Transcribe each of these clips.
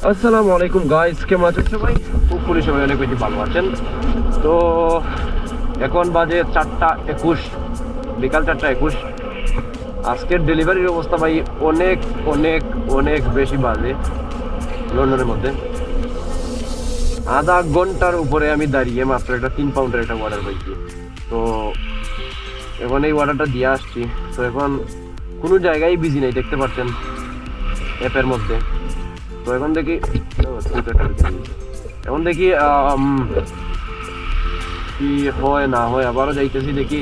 আসসালামু আলাইকুম গাইস, কেমন আছেন সবাই? পুকুরে সবাই অনেক বেশি ভালো আছেন। তো এখন বাজে 4:21, বিকাল 4:21। আজকের ডেলিভারির অবস্থা ভাই অনেক অনেক অনেক বেশি বাজে। লন্ডনের মধ্যে আধা ঘন্টার উপরে আমি দাঁড়িয়ে মাত্র একটা 3 পাউন্ডের একটা অর্ডার পাইছি। তো এখন এই অর্ডারটা দিয়ে আসছি। তো এখন কোনো জায়গায় বিজি নেই, দেখতে পাচ্ছেন অ্যাপের মধ্যে। তো এখন দেখি কি হয় না হয়, আবারও যাইতেছি দেখি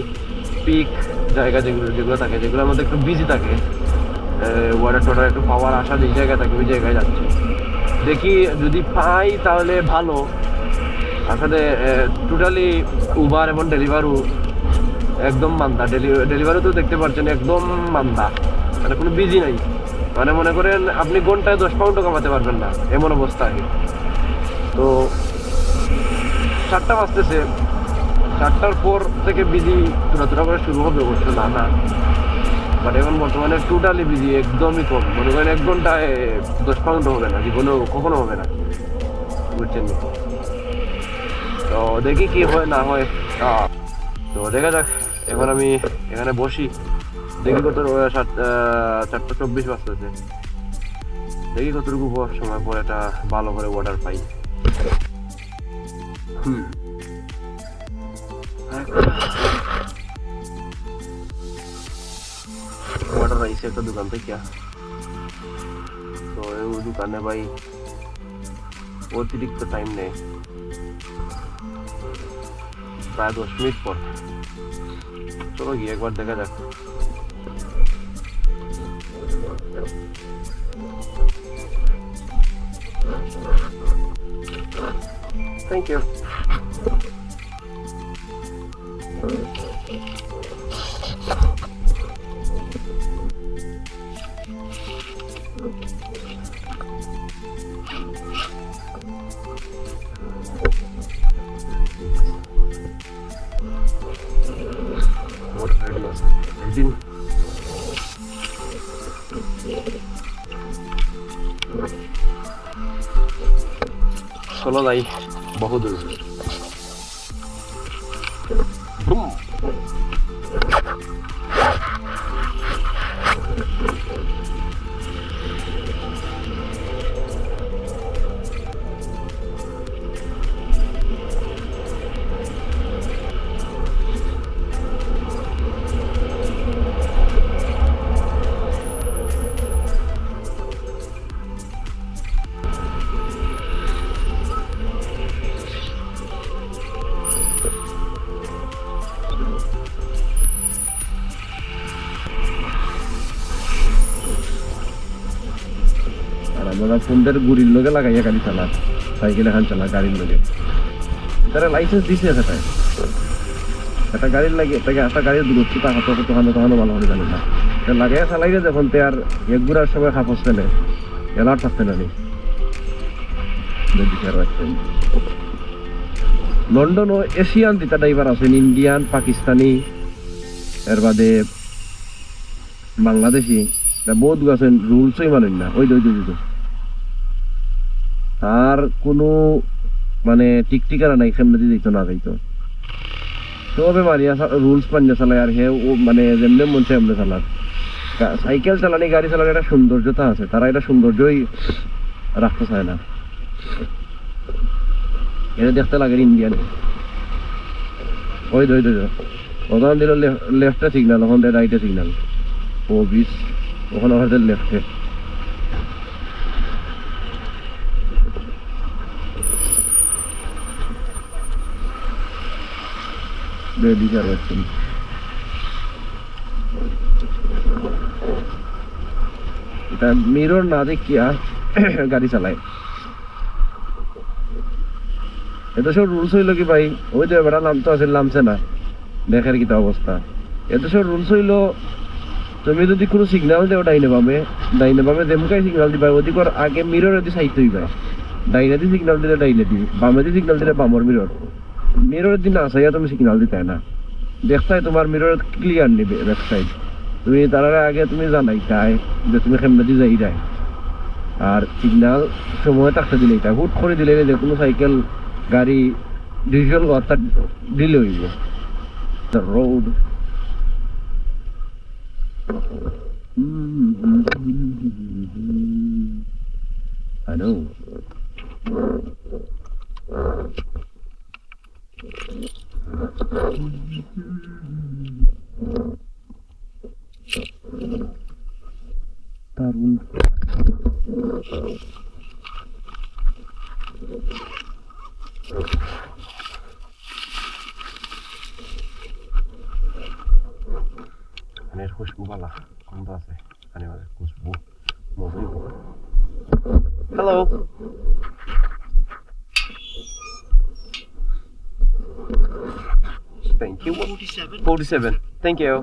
পিক জায়গা যেগুলো যেগুলো থাকে, যেগুলোর মধ্যে একটু বিজি থাকে, ওয়াটার টোয়াটার একটু পাওয়ার আশা যেই জায়গায় থাকে ওই জায়গায় যাচ্ছি। দেখি যদি পাই তাহলে ভালো। আসলে টোটালি উবার এবং ডেলিভারু একদম মান্দা। ডেলিভারি তো দেখতে পাচ্ছেন একদম মান্দা, মানে কোনো বিজি নাই। মানে মনে করেন আপনি ঘন্টায় 10 পাউন্ডও কামাতে পারবেন না, এমন অবস্থা আগে। তো 4টা বাজতেছে, 4টার পর থেকে বিজি থোড়া করে শুরু হবে, অবশ্য না বাট এখন বর্তমানে টোটালি বিজি, একদমই কম। মনে করেন 1 ঘন্টায় 10 পাউন্ড হবে না, জীবনেও কখনো হবে না, বুঝছেন? তো দেখি কি হয় না হয়। তো দেখা যাক। এখন আমি এখানে বসি, দেখি কত 4:24 বাজতেছে। দেখি কতটুকু সময় পর একটা ভালো করে অর্ডার পাই। অর্ডার আইসে একটা দোকান থেকে। তো ওই দোকানে ভাই অতিরিক্ত টাইম নেই, প্রায় 10 মিনিট পর। চলো গিয়ে একবার দেখা যাক। Thank you. একদিন চলো যাই বহুদূর। আমরা ফোনদের গুড়ির লোকে লাগাইয়া গাড়ি চালা, সাইকেল এখন চালা গাড়ির লোকে। তারা লাইসেন্স দিছে সেটাই, একটা গাড়ির লাগে তাকে একটা গাড়ির দূরত্ব তখন ভালো হবে জানি না। লাগাইয়া চালাইলে যখন তে আর এক ঘুরার সময় খাপস ফেলে এলার থাকতে না নি। লন্ডন ও এশিয়ান দুটা ড্রাইভার আছেন, ইন্ডিয়ান, পাকিস্তানি, এর বাদে বাংলাদেশি, বহুত আছেন। রুলসই মানেন না। ওই আর কোনো মানে টিকটিকারা নাই, সামনে দিয়ে দিত না যাইতো। তবে মারিয়া রুলস মানিয়ে চালায়। আর হে ও মানে যেমনি মন চায় এমনি চালার। সাইকেল চালানি, গাড়ি চালানি একটা সৌন্দর্যতা আছে, তারা এটা সৌন্দর্যই রাখতে চায় না। এটা দেখতে লাগে ইন্ডিয়ানে। ওই ওখানে দিল লেফটে সিগন্যাল, ওখান দিয়ে রাইটে সিগন্যাল। ও বিশ ওখানে ওখানে লেফটে। বিচার করছেন এটা মিরর না দেখিয়া গাড়ি চালায়। এত সব রুলস হইলো কি ভাই? ওই তো এবার নামতে আছে, নামছে না, দেখার কি অবস্থা। এত সব রুলস হইলো, তুমি যদি কোনো সিগন্যাল দেও ডাইনে বামে যেমকাই সিগন্যাল দিবা, ওদিকর আগে মিরর যদি সাইড হইবা, ডাইনে দিয়ে সিগন্যাল দিলে ডাইনে দিবি, বামে দিয়ে সিগন্যাল দিলে বামর মিররের দিন আসাইয়া তুমি সিগন্যাল দিতে না। দেখতাই তোমার মিরর ক্লিয়ার নিবে ব্যাক সাইড। তুমি তার আগে তুমি জানাই তাই যে তুমি কেমনে দিয়ে যাই যায়। আর সিগন্যাল সময় থাকতে দিলে এটা হুট করে দিলে যে কোনো সাইকেল গাড়ি ডিজিটাল অর্থাৎ দিলে হইব দ্য রোড I know. দারুণ পানির খুশবু ভালো গন্ধ আছে পানির খুশবু মধুর hello Thank you. 47. Thank you.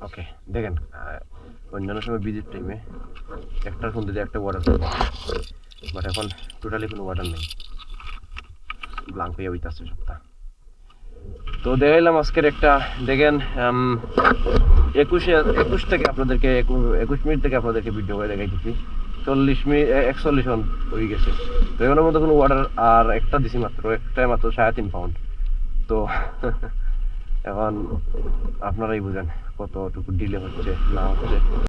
ওকে দেখেন অন্যান্য সময় ভিজিট টাইমে একটার ফোন দিয়ে একটা ওয়াটার পাবো বাট এখন টোটালি কোনো ওয়াটার নেই ব্লাঙ্ক হয়ে হইতেছে সপ্তাহ তো দেখাইলাম আজকের একটা দেখেন 21 থেকে আপনাদেরকে 21 মিনিট থেকে আপনাদেরকে ভিডিও করে দেখাইতেছি 40 মিনিট 41 মিনিট হয়ে গেছে তো এগুলোর মধ্যে কোনো ওয়াটার আর একটা দিছি মাত্র একটাই মাত্র 3.5 পাউন্ড তো এখন আপনারাই বুঝেন কতটুকু ডিলে হচ্ছে না হচ্ছে